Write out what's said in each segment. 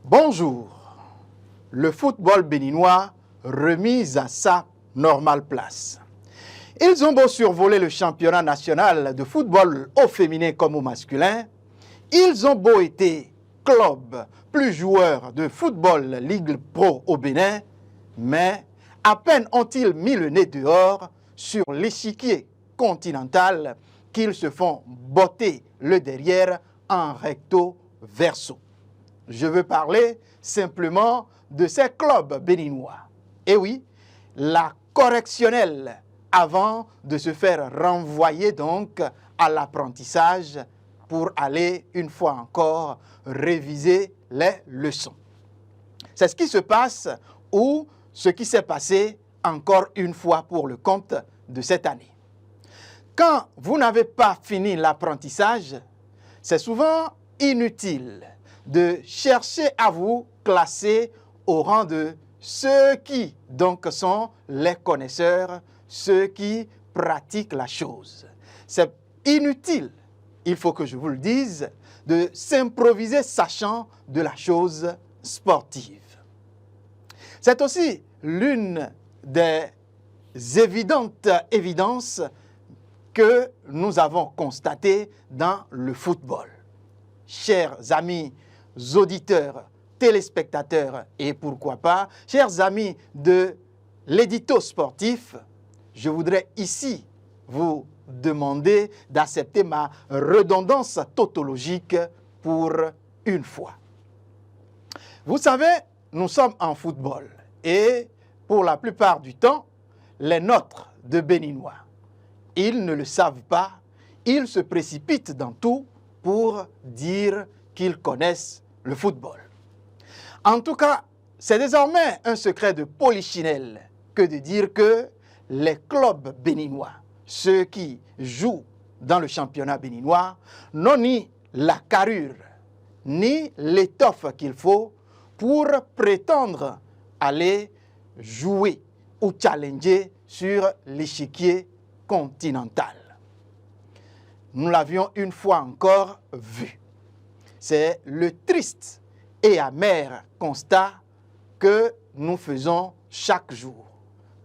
Bonjour. Le football béninois remis à sa normale place. Ils ont beau survoler le championnat national de football au féminin comme au masculin, ils ont beau été club plus joueurs de football Ligue Pro au Bénin, mais à peine ont-ils mis le nez dehors sur l'échiquier continental qu'ils se font botter le derrière en recto verso. Je veux parler simplement de ces clubs béninois. Et oui, la correctionnelle avant de se faire renvoyer donc à l'apprentissage pour aller une fois encore réviser les leçons. C'est ce qui se passe ou ce qui s'est passé encore une fois pour le compte de cette année. Quand vous n'avez pas fini l'apprentissage, c'est souvent inutile de chercher à vous classer au rang de ceux qui donc sont les connaisseurs, ceux qui pratiquent la chose. C'est inutile, il faut que je vous le dise, de s'improviser sachant de la chose sportive. C'est aussi l'une des évidentes évidences que nous avons constatées dans le football. Chers amis auditeurs, téléspectateurs et pourquoi pas, chers amis de l'édito sportif, je voudrais ici vous demander d'accepter ma redondance tautologique pour une fois. Vous savez, nous sommes en football et pour la plupart du temps, les nôtres de Béninois, ils ne le savent pas, ils se précipitent dans tout pour dire qu'ils connaissent le football. En tout cas, c'est désormais un secret de polichinelle que de dire que les clubs béninois, ceux qui jouent dans le championnat béninois, n'ont ni la carrure, ni l'étoffe qu'il faut pour prétendre aller jouer ou challenger sur l'échiquier continental. Nous l'avions une fois encore vu. C'est le triste et amer constat que nous faisons chaque jour.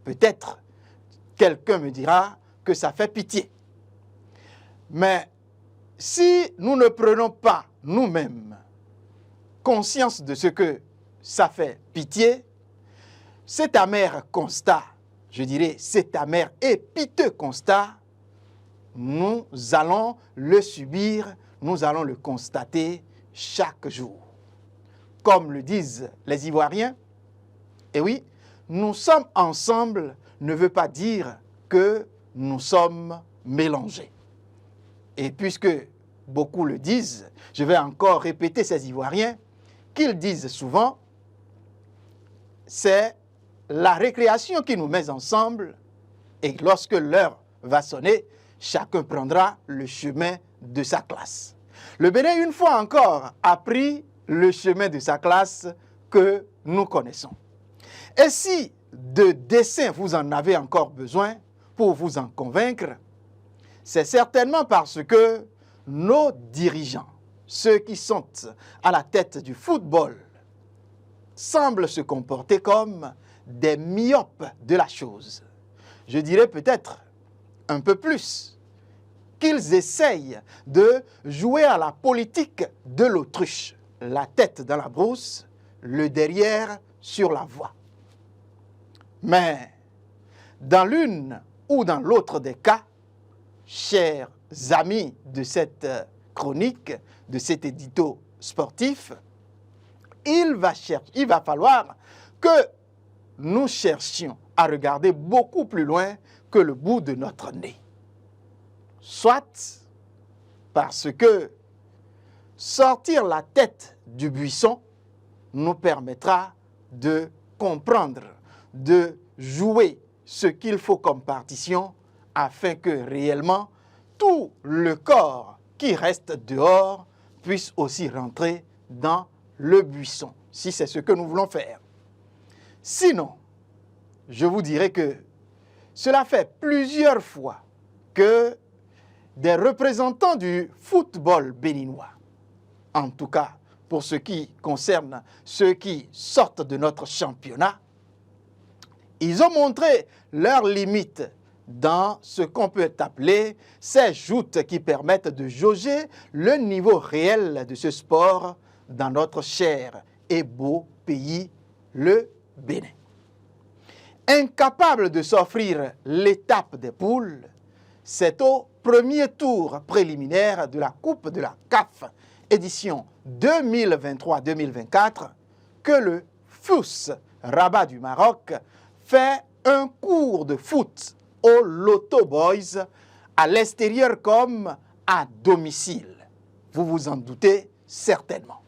Peut-être quelqu'un me dira que ça fait pitié. Mais si nous ne prenons pas nous-mêmes conscience de ce que ça fait pitié, cet amer constat, je dirais cet amer et piteux constat, nous allons le subir, nous allons le constater chaque jour. Comme le disent les Ivoiriens, et oui, nous sommes ensemble ne veut pas dire que nous sommes mélangés. Et puisque beaucoup le disent, je vais encore répéter ces Ivoiriens, qu'ils disent souvent, c'est la récréation qui nous met ensemble et lorsque l'heure va sonner, chacun prendra le chemin de sa classe. Le Bénin, une fois encore, a pris le chemin de sa classe que nous connaissons. Et si de dessin vous en avez encore besoin pour vous en convaincre, c'est certainement parce que nos dirigeants, ceux qui sont à la tête du football, semblent se comporter comme des myopes de la chose. Je dirais peut-être un peu plus, qu'ils essayent de jouer à la politique de l'autruche, la tête dans la brousse, le derrière sur la voie. Mais dans l'une ou dans l'autre des cas, chers amis de cette chronique, de cet édito sportif, il va falloir que nous cherchions à regarder beaucoup plus loin que le bout de notre nez. Soit parce que sortir la tête du buisson nous permettra de comprendre, de jouer ce qu'il faut comme partition afin que réellement tout le corps qui reste dehors puisse aussi rentrer dans le buisson, si c'est ce que nous voulons faire. Sinon, je vous dirais que cela fait plusieurs fois que des représentants du football béninois, en tout cas pour ce qui concerne ceux qui sortent de notre championnat, ils ont montré leurs limites dans ce qu'on peut appeler ces joutes qui permettent de jauger le niveau réel de ce sport dans notre cher et beau pays, le Bénin. Incapable de s'offrir l'étape des poules, c'est au premier tour préliminaire de la Coupe de la CAF édition 2023-2024 que le FUS Rabat du Maroc fait un cours de foot aux Loto Boys à l'extérieur comme à domicile. Vous vous en doutez certainement.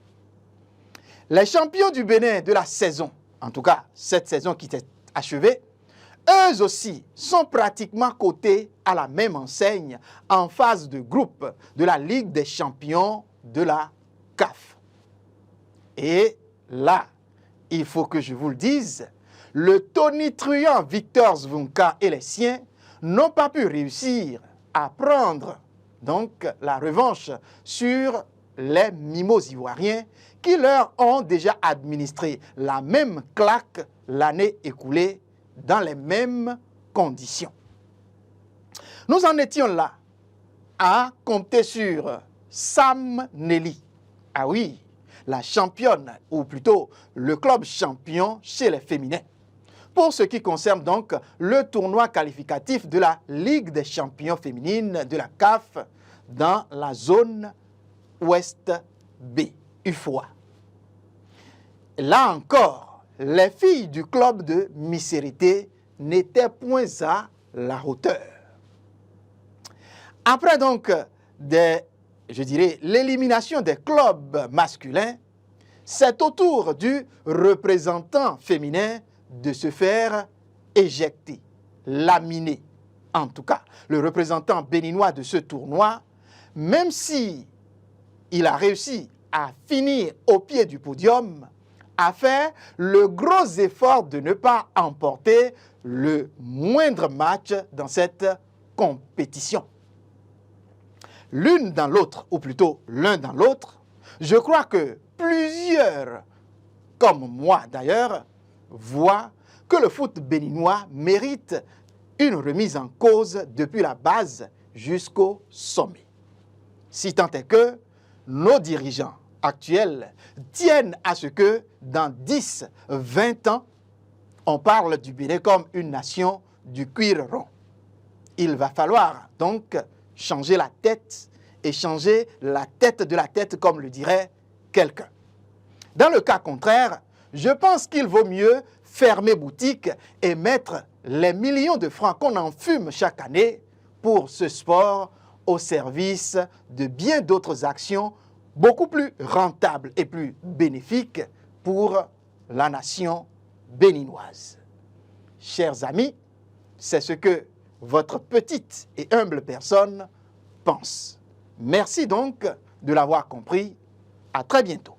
Les champions du Bénin de la saison, en tout cas cette saison qui s'est achevée, eux aussi sont pratiquement cotés à la même enseigne en phase de groupe de la Ligue des champions de la CAF. Et là, il faut que je vous le dise, le tonitruant Victor Zvunka et les siens n'ont pas pu réussir à prendre donc la revanche sur les Mimos ivoiriens qui leur ont déjà administré la même claque l'année écoulée dans les mêmes conditions. Nous en étions là à compter sur Sam Nelly. Ah oui, la championne, ou plutôt le club champion chez les féminins. Pour ce qui concerne donc le tournoi qualificatif de la Ligue des champions féminines de la CAF dans la zone Ouest B, UFOA. Là encore, les filles du club de Misérité n'étaient point à la hauteur. Après donc l'élimination des clubs masculins, c'est au tour du représentant féminin de se faire éjecter, laminer. En tout cas, le représentant béninois de ce tournoi, même si il a réussi à finir au pied du podium, a fait le gros effort de ne pas emporter le moindre match dans cette compétition. L'une dans l'autre, ou plutôt l'un dans l'autre, je crois que plusieurs, comme moi d'ailleurs, voient que le foot béninois mérite une remise en cause depuis la base jusqu'au sommet. Si tant est que nos dirigeants actuels tiennent à ce que dans 10, 20 ans, on parle du Bénin comme une nation du cuir rond. Il va falloir donc changer la tête et changer la tête de la tête, comme le dirait quelqu'un. Dans le cas contraire, je pense qu'il vaut mieux fermer boutique et mettre les millions de francs qu'on enfume chaque année pour ce sport au service de bien d'autres actions beaucoup plus rentables et plus bénéfiques pour la nation béninoise. Chers amis, c'est ce que votre petite et humble personne pense. Merci donc de l'avoir compris. À très bientôt.